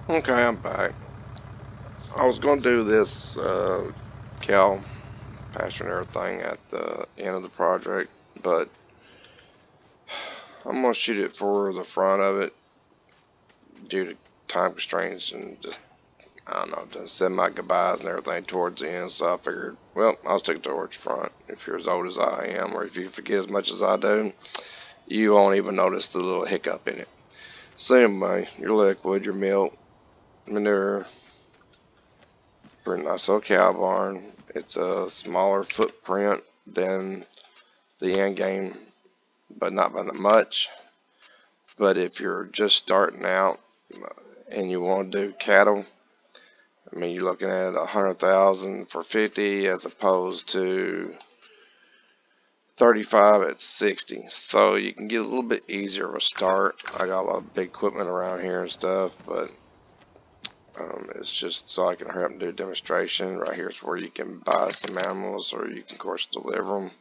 Okay, I'm back. I was going to do this cow pasture and everything at the end of the project, but I'm going to shoot it for the front of it due to time constraints and just, I don't know, to send my goodbyes and everything towards the end. So I figured, well, I'll stick towards front. If you're as old as I am, or if you forget as much as I do, you won't even notice the little hiccup in it. So anyway, your liquid, your milk, manure, pretty nice little cow barn. It's a smaller footprint than the end game, but not by much. But if you're just starting out and you want to do cattle, I mean, you're looking at 100,000 for 50 as opposed to 35 at 60. So you can get a little bit easier of a start. I got a lot of big equipment around here and stuff, but it's just so I can hurry up and do a demonstration. Right here is where you can buy some animals, or you can, of course, deliver them.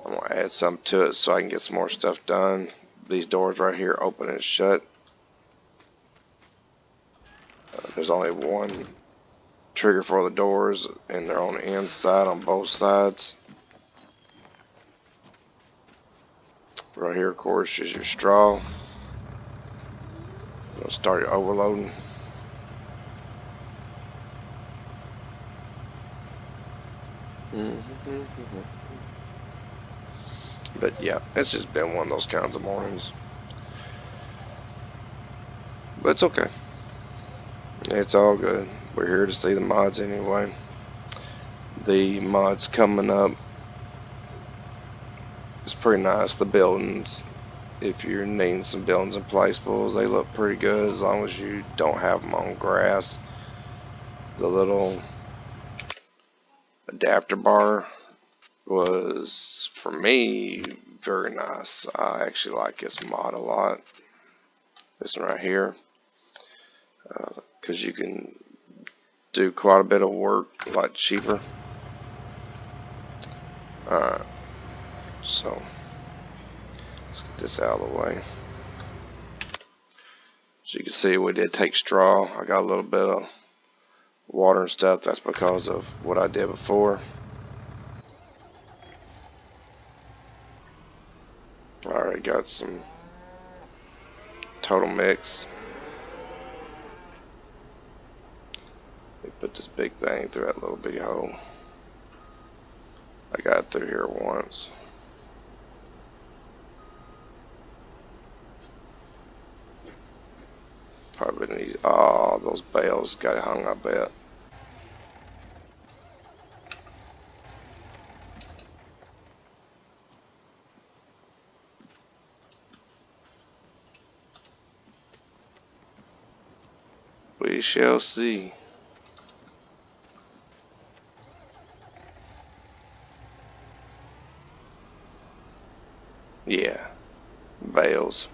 I'm going to add some to it so I can get some more stuff done. These doors right here open and shut. There's only one trigger for the doors, and they're on the inside on both sides. Right here, of course, is your straw. You'll start your overloading. But yeah, it's just been one of those kinds of mornings. But it's okay. It's all good. We're here to see the mods anyway. The mods coming up is pretty nice. The buildings, if you're needing some buildings and placeables, they look pretty good as long as you don't have them on grass. The little adapter bar was, for me, very nice. I actually like this mod a lot. This one right here, because you can do quite a bit of work a lot cheaper. Alright, so let's get this out of the way. So you can see we did take straw. I got a little bit of water and stuff. That's because of what I did before. Alright, got some total mix. We put this big thing through that little bitty hole. I got it through here once. Probably need, oh, those bales got it hung, I bet. We shall see. Yeah, bales.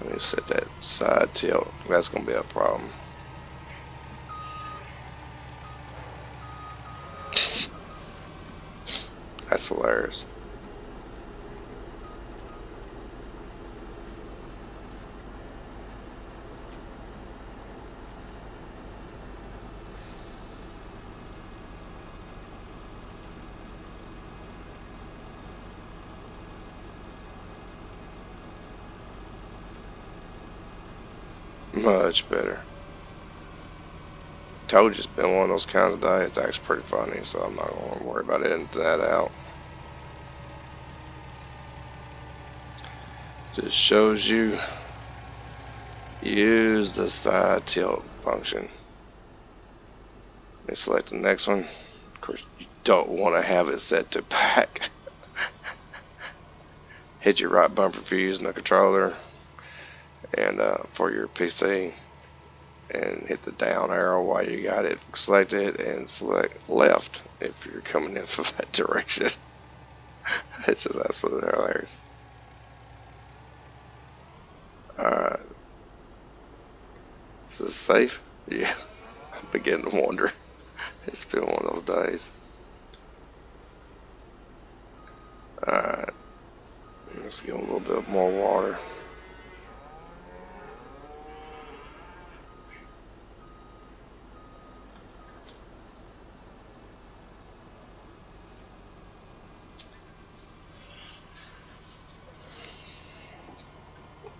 Let me set that side tilt. That's gonna be a problem. That's hilarious. Much better. Told you it's been one of those kinds of days. It's actually pretty funny, so I'm not going to worry about editing that out. Just shows you use the side tilt function. Let me select the next one. Of course, you don't want to have it set to back. Hit your right bumper if you're using the controller, and for your PC, and hit the down arrow while you got it selected, and select left if you're coming in from that direction. It's just absolutely hilarious. Alright. Is this safe? Yeah. I'm beginning to wonder. It's been one of those days. Alright, let's give him a little bit more water.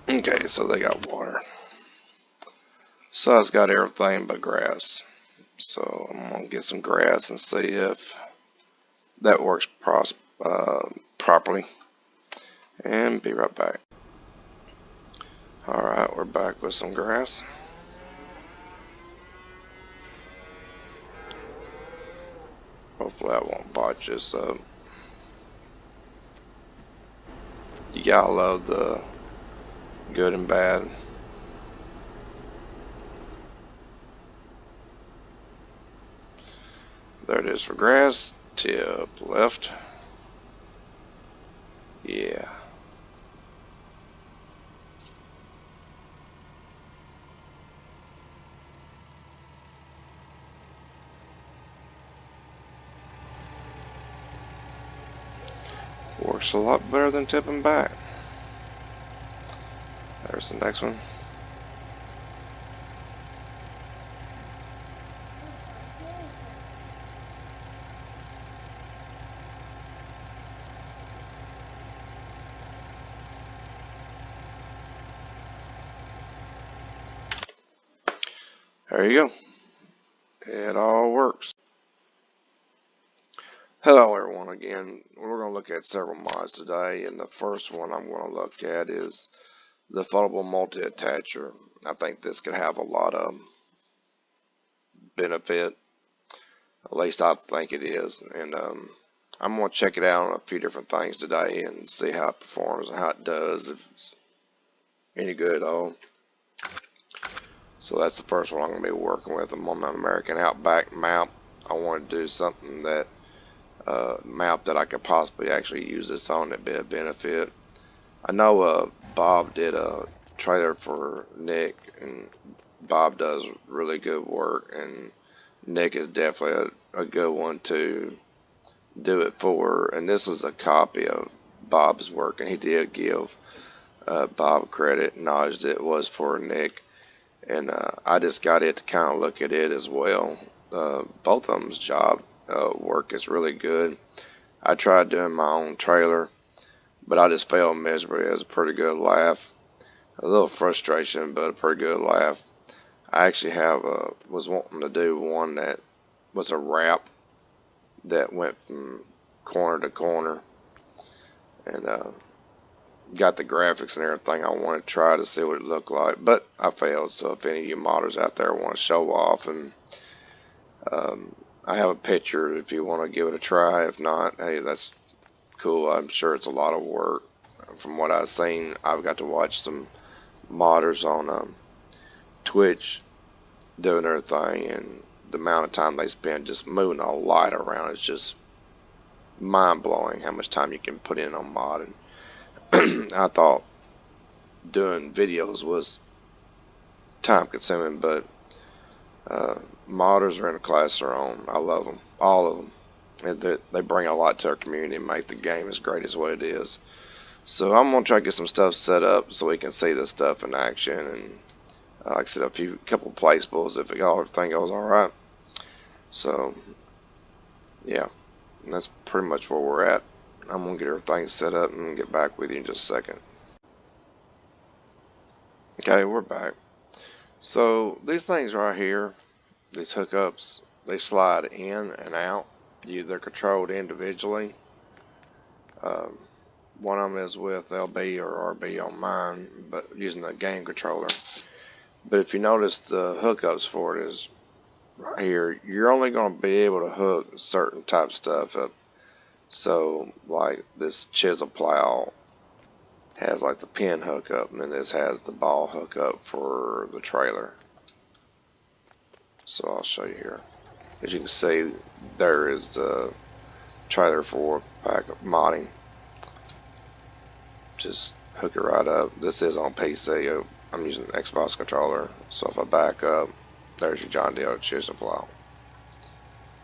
Okay, so they got water. So it's got everything but grass. So I'm going to get some grass and see if that works properly. And be right back. Alright, we're back with some grass. Hopefully I won't botch this up. You gotta love the good and bad. There it is for grass. Tip left. Yeah. Works a lot better than tipping back. There's the next one. There you go. It all works. Hello everyone again. We're going to look at several mods today, and the first one I'm going to look at is the foldable multi-attacher. I think this could have a lot of benefit. At least I think it is. And I'm going to check it out on a few different things today and see how it performs and how it does, if it's any good at all. So that's the first one I'm going to be working with. I'm on the American Outback map. I want to do something that map that I could possibly actually use this on that'd be a benefit. I know Bob did a trailer for Nick, and Bob does really good work, and Nick is definitely a good one to do it for. And this is a copy of Bob's work, and he did give Bob credit, acknowledged it was for Nick, and I just got it to kind of look at it as well. Both of them's job work is really good. I tried doing my own trailer, but I just failed miserably. It was a pretty good laugh. A little frustration, but a pretty good laugh. I actually was wanting to do one that was a wrap that went from corner to corner, and got the graphics and everything. I wanted to try to see what it looked like, but I failed. So if any of you modders out there want to show off, and I have a picture if you want to give it a try. If not, hey, that's cool. I'm sure it's a lot of work. From what I've seen, I've got to watch some modders on Twitch doing their thing, and the amount of time they spend just moving a light around is just mind-blowing how much time you can put in on modding. I thought doing videos was time-consuming, but modders are in a class of their own. I love them, all of them. And they bring a lot to our community and make the game as great as what it is. So I'm going to try to get some stuff set up so we can see this stuff in action, and like I said, a couple placeables if everything goes alright. So yeah, and that's pretty much where we're at. I'm going to get everything set up and get back with you in just a second. Okay, we're back. So these things right here, these hookups, they slide in and out. They're controlled individually. One of them is with LB or RB on mine, but using the game controller. But if you notice, the hookups for it is right here. You're only going to be able to hook certain type stuff up. So like this Chisel plow has like the pin hookup, and then this has the ball hookup for the trailer. So I'll show you here. As you can see, there is the trailer for backup modding. Just hook it right up. This is on PC. I'm using an Xbox controller. So if I back up, there's your John Deere Chisel plow.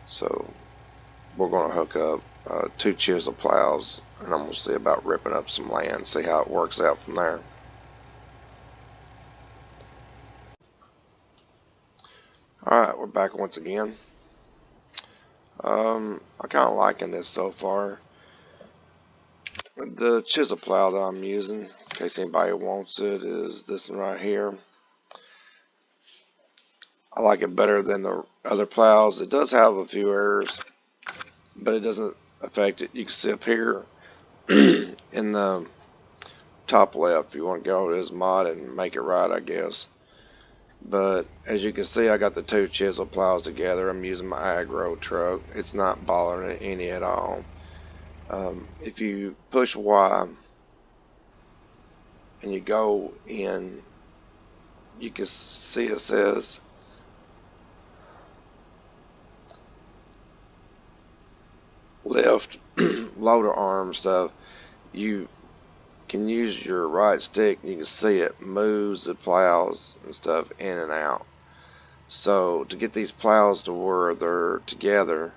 So we're going to hook up 2 chisel plows, and I'm going to see about ripping up some land, see how it works out from there. Alright, we're back once again. I'm kind of liking this so far. The chisel plow that I'm using, in case anybody wants it, is this one right here. I like it better than the other plows. It does have a few errors, but it doesn't affect it. You can see up here in the top left, if you want to go to this mod and make it right, I guess. But as you can see, I got the 2 chisel plows together. I'm using my aggro truck. It's not bothering it any at all. If you push Y and you go in, you can see it says left loader arm stuff. You can use your right stick, and you can see it moves the plows and stuff in and out. So to get these plows to where they're together,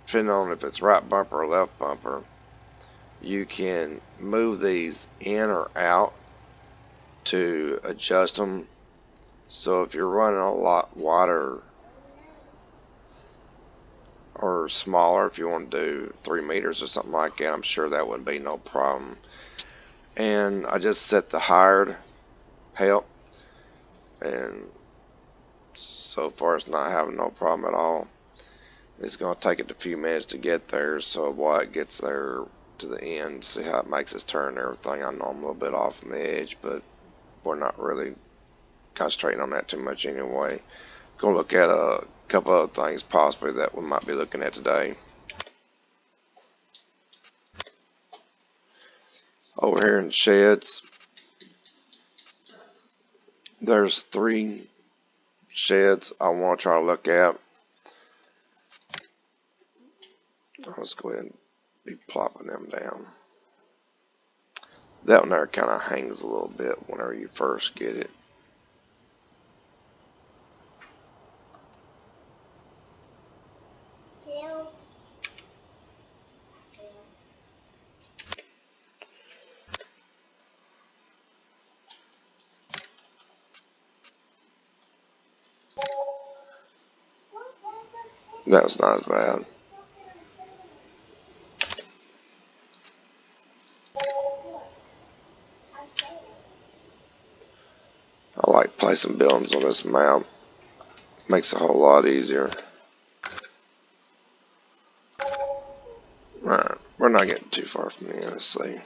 depending on if it's right bumper or left bumper, you can move these in or out to adjust them. So if you're running a lot wider or smaller, if you want to do 3 meters or something like that, I'm sure that wouldn't be no problem. And I just set the hired help, and so far it's not having no problem at all. It's going to take it a few minutes to get there, so while it gets there to the end, see how it makes its turn and everything. I know I'm a little bit off from the edge, but we're not really concentrating on that too much anyway. Going to look at a couple other things possibly that we might be looking at today. Over here in the sheds, there's 3 sheds I want to try to look at. Let's go ahead and be plopping them down. That one there kind of hangs a little bit whenever you first get it. That's not as bad. I like placing buildings on this map. Makes it a whole lot easier. Alright, we're not getting too far from the end, let's see.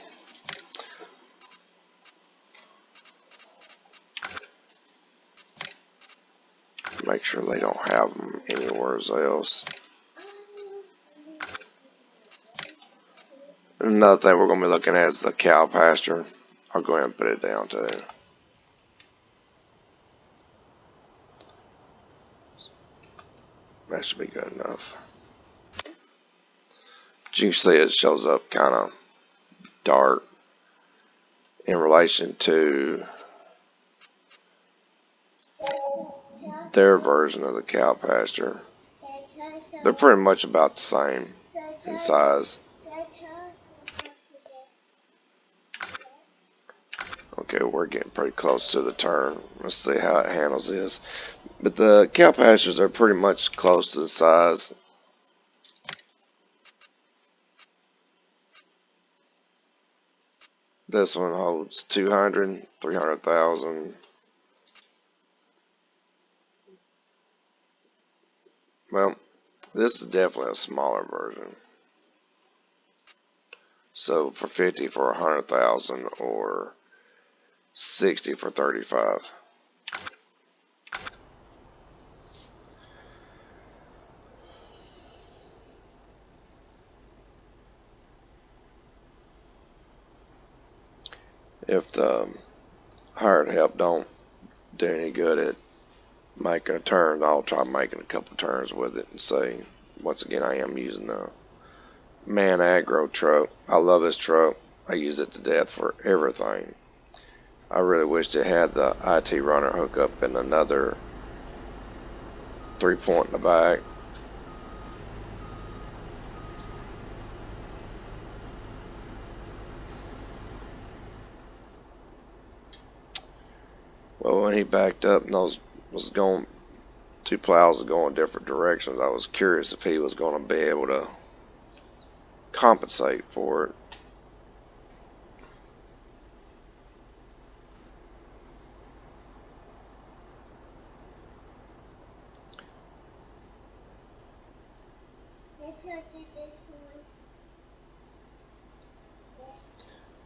Make sure they don't have them anywhere else. Another thing we're going to be looking at is the cow pasture. I'll go ahead and put it down too. That should be good enough. But you can see it shows up kind of dark in relation to their version of the cow pasture. They're pretty much about the same in size. Okay, we're getting pretty close to the turn. Let's see how it handles this. But the cow pastures are pretty much close to the size. This one holds 200, 300,000. Well, this is definitely a smaller version. So for 50 for 100,000 or 60 for 35. If the hired help don't do any good at making a turn, I'll try making a couple turns with it and say, once again, I am using the Man Aggro truck. I love this truck. I use it to death for everything. I really wished it had the IT runner hookup and another 3-point in the back. Well, when he backed up and those was going, two plows were going different directions, I was curious if he was going to be able to compensate for it.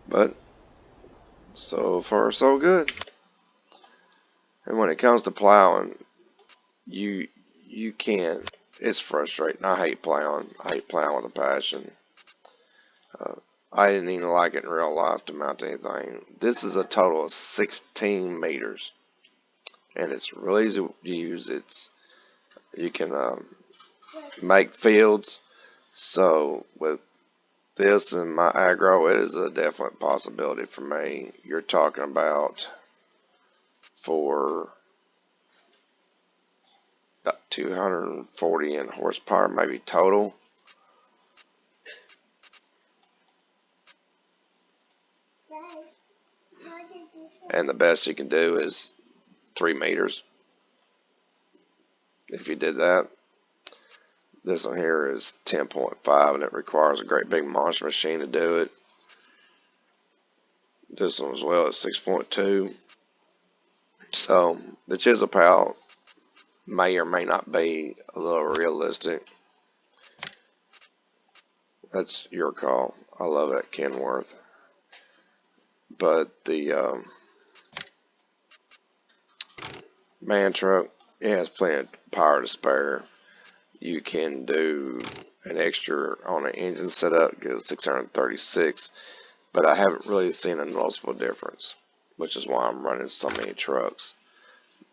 But so far so good. And when it comes to plowing, you can't. It's frustrating. I hate plowing. I hate plowing with a passion. Uh, I didn't even like it in real life to mount anything. This is a total of 16 meters, and it's really easy to use. You can make fields. So with this and my aggro, it is a definite possibility for me. You're talking about for about 240 in horsepower, maybe total. And the best you can do is 3 meters. If you did that, this one here is 10.5, and it requires a great big monster machine to do it. This one as well is 6.2. So the chisel plow may or may not be a little realistic. That's your call. I love that Kenworth. But the man truck, it has plenty of power to spare. You can do an extra on an engine setup, gives 636, but I haven't really seen a noticeable difference, which is why I'm running so many trucks.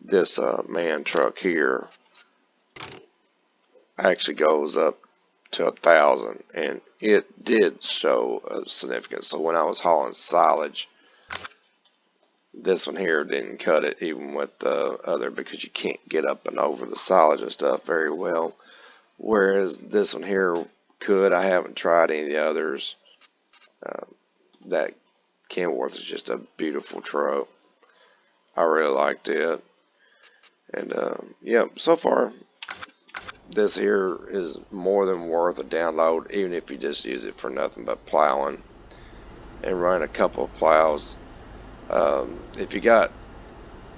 This man truck here actually goes up to 1,000, and it did show a significance. So when I was hauling silage, this one here didn't cut it, even with the other, because you can't get up and over the silage and stuff very well. Whereas this one here could. I haven't tried any of the others. That Kenworth is just a beautiful truck. I really liked it. And yeah, so far this here is more than worth a download, even if you just use it for nothing but plowing and run a couple of plows. If you got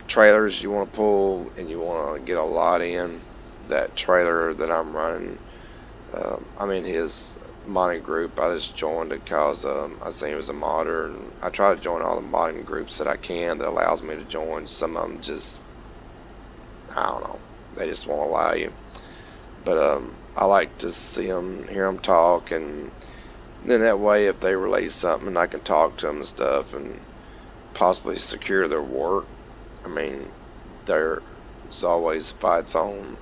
trailers you want to pull and you want to get a lot in, that trailer that I'm running, I'm in his modding group. I just joined it because I seen he was a modder, and I try to join all the modding groups that I can that allows me to join. Some of them just, I don't know, they just won't allow you. But I like to see them, hear them talk, and then that way if they release something, I can talk to them and stuff and possibly secure their work. I mean, there's always fights on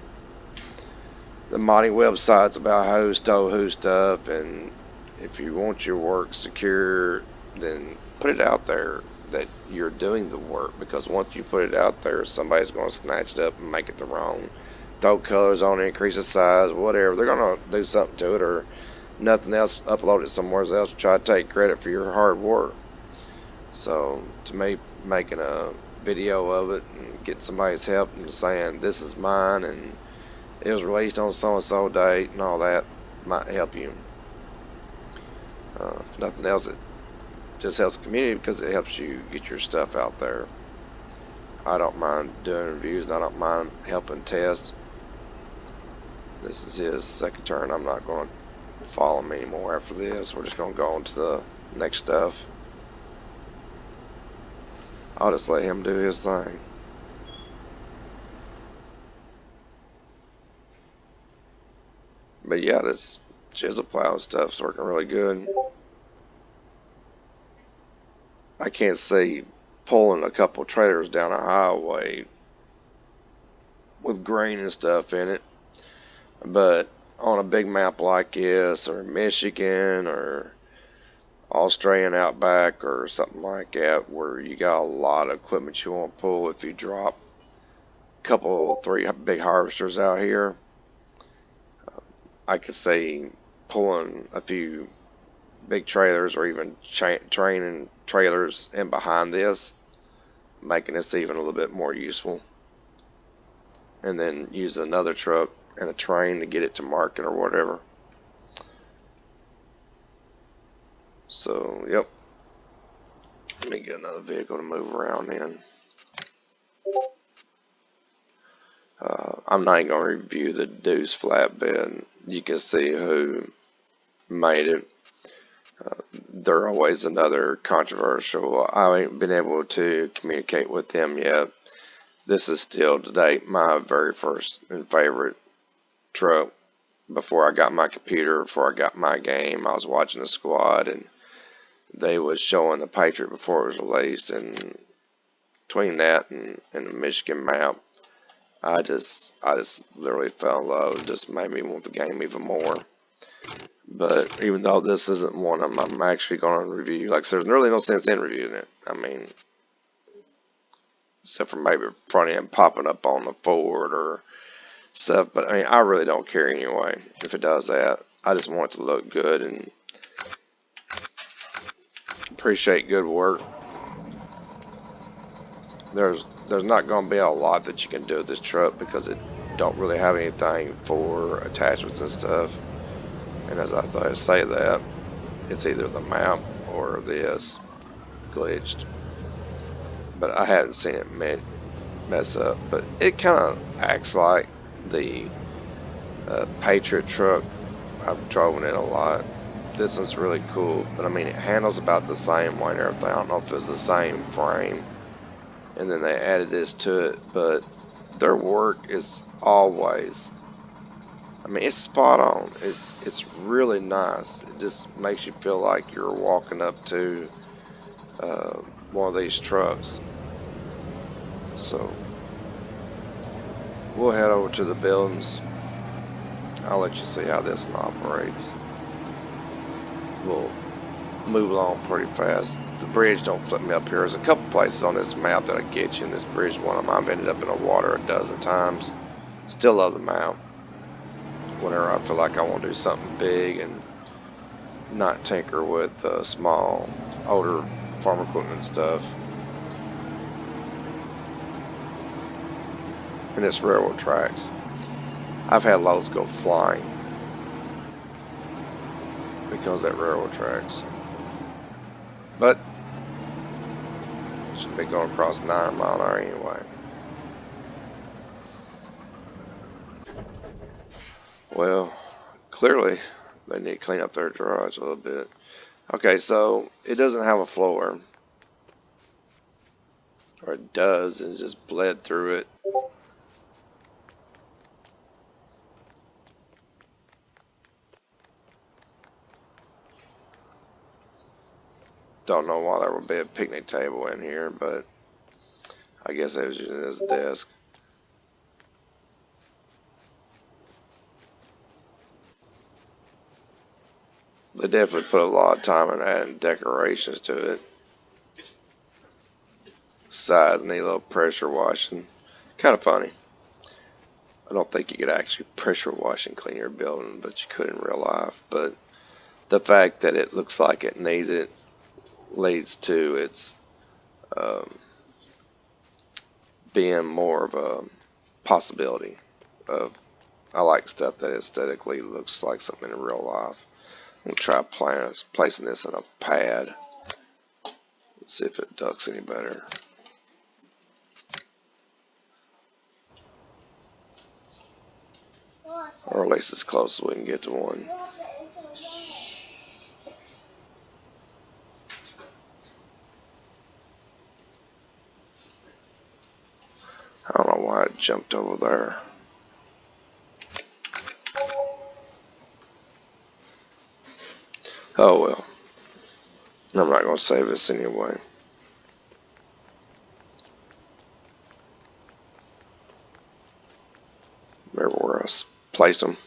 the modding websites about who stole who stuff, and if you want your work secure, then put it out there that you're doing the work, because once you put it out there, somebody's going to snatch it up and make it their own. Throw colors on it, increase the size, whatever. They're going to do something to it, or nothing else, upload it somewhere else, try to take credit for your hard work. So to me, making a video of it and getting somebody's help and saying this is mine and it was released on so and so date and all that might help you. If nothing else, it just helps the community because it helps you get your stuff out there. I don't mind doing reviews, and I don't mind helping test. This is his second turn. I'm not going to follow him anymore after this. We're just going to go on to the next stuff. I'll just let him do his thing. But yeah, this chisel plow stuff's working really good. I can't see pulling a couple trailers down a highway with grain and stuff in it, but on a big map like this, or Michigan, or Australian Outback or something like that, where you got a lot of equipment you want to pull. If you drop a couple, 3 big harvesters out here, I could say pulling a few big trailers or even training trailers in behind this, making this even a little bit more useful. And then use another truck and a train to get it to market or whatever. So, yep. Let me get another vehicle to move around in. I'm not even going to review the Deuce flatbed. You can see who made it. They're always another controversial. I ain't been able to communicate with them yet. This is still to date my very first and favorite truck. Before I got my computer, before I got my game, I was watching the squad, and they was showing the Patriot before it was released, and between that and the Michigan map, I just literally fell in love. It just made me want the game even more. But even though this isn't one I'm actually going to review, like, so there's really no sense in reviewing it. I mean, except for maybe front end popping up on the Ford or stuff. But I mean, I really don't care anyway if it does that. I just want it to look good and appreciate good work. There's not going to be a lot that you can do with this truck because it don't really have anything for attachments and stuff. And as I thought I'd say that, it's either the mount or this glitched. But I haven't seen it mess up. But it kind of acts like the Patriot truck. I've driven it a lot. This one's really cool, but I mean, it handles about the same way and everything. I don't know if it's the same frame, and then they added this to it, but their work is always, I mean, it's spot on. It's really nice. It just makes you feel like you're walking up to one of these trucks. So we'll head over to the buildings. I'll let you see how this one operates. We'll move along pretty fast. The bridge don't flip me up here. There's a couple places on this map that'll get you, and this bridge one of them. I've ended up in the water a dozen times. Still love the map. Whenever I feel like I want to do something big and not tinker with small, older farm equipment and stuff. And it's railroad tracks. I've had loads go flying because of that railroad tracks. But should be going across 9 mile an hour anyway. Well, clearly they need to clean up their garage a little bit. Okay, so it doesn't have a floor. Or it does, and it just bled through it. Don't know why there would be a picnic table in here, but I guess it was using his desk. They definitely put a lot of time in adding decorations to it. Sides need a little pressure washing. Kind of funny. I don't think you could actually pressure wash and clean your building, but you could in real life. But the fact that it looks like it needs it leads to its being more of a possibility of, I like stuff that aesthetically looks like something in real life. I'm going to try placing this in a pad. Let's see if it ducks any better. Or at least as close as we can get to one. I don't know why it jumped over there. Oh well. I'm not going to save this anyway. Remember where I placed them.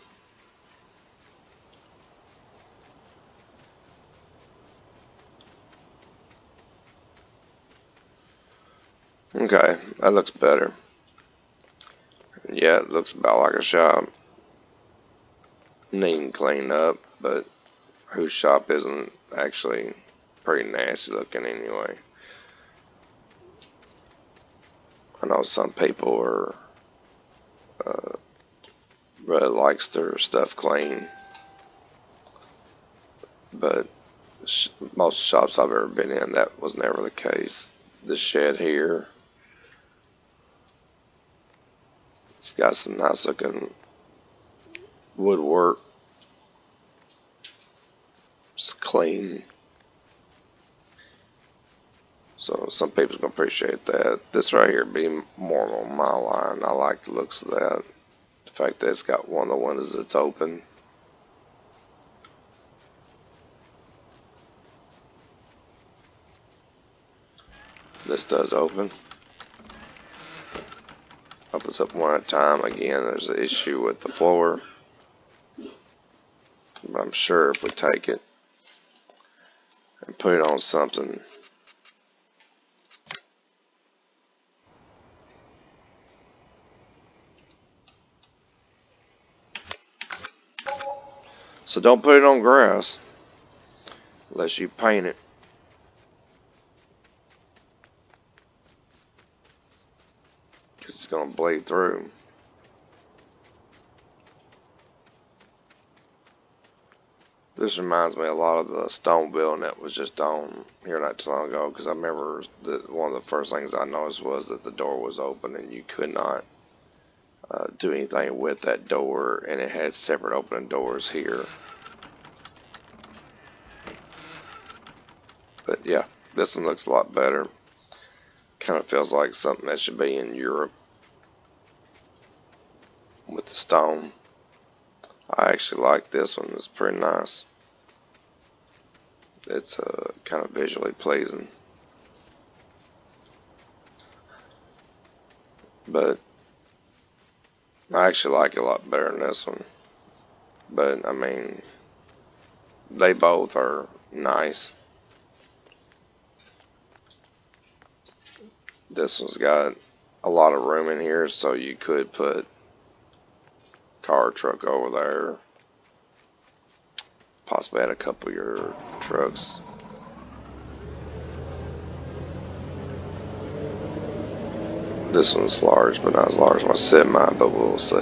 Okay, that looks better. Yeah, it looks about like a shop. Neat and cleaned up, but whose shop isn't actually pretty nasty looking anyway. I know some people are really likes their stuff clean, but most shops I've ever been in, that was never the case. This shed here, it's got some nice looking woodwork. It's clean. So some people's gonna appreciate that. This right here be more on my line. I like the looks of that. The fact that it's got one of the windows that's open. This does open. Opens up one at a time. Again, there's an issue with the floor. But I'm sure if we take it and put it on something, so don't put it on grass unless you paint it. Because it's going to bleed through. This reminds me a lot of the stone building that was just on here not too long ago. Because I remember that one of the first things I noticed was that the door was open and you could not do anything with that door. And it had separate opening doors here. But yeah, this one looks a lot better. Kind of feels like something that should be in Europe with the stone. I actually like this one. It's pretty nice. It's kind of visually pleasing. But I actually like it a lot better than this one. But I mean, they both are nice. This one's got a lot of room in here, so you could put car, truck over there. Possibly add a couple of your trucks. This one's large, but not as large as my semi, but we'll see.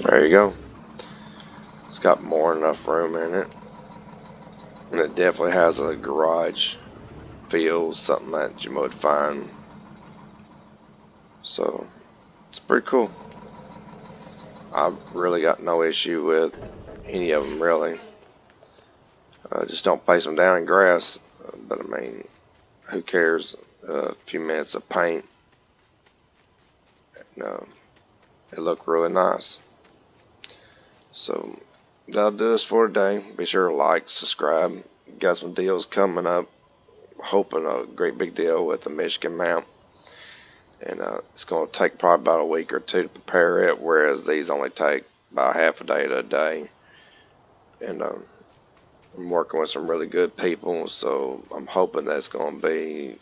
There you go. It's got more than enough room in it. And it definitely has a garage feel, something that you would find. So, it's pretty cool. I've really got no issue with any of them, really. Just don't place them down in grass. But I mean, who cares? A few minutes of paint. It looked really nice. So, that'll do us for today. Be sure to like, subscribe. Got some deals coming up. Hoping a great big deal with the Michigan mount. And it's going to take probably about a week or two to prepare it, whereas these only take about half a day to a day. And I'm working with some really good people, so I'm hoping that's going to be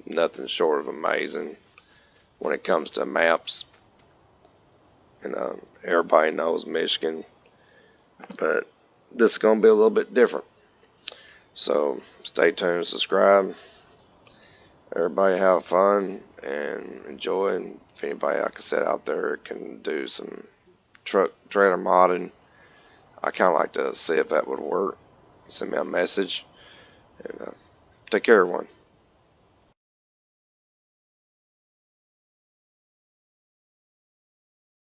nothing short of amazing when it comes to maps. And everybody knows Michigan, but this is going to be a little bit different. So stay tuned, subscribe. Everybody have fun and enjoy. And if anybody, like I said, out there can do some truck trailer modding, I kind of like to see if that would work. Send me a message. And take care, everyone.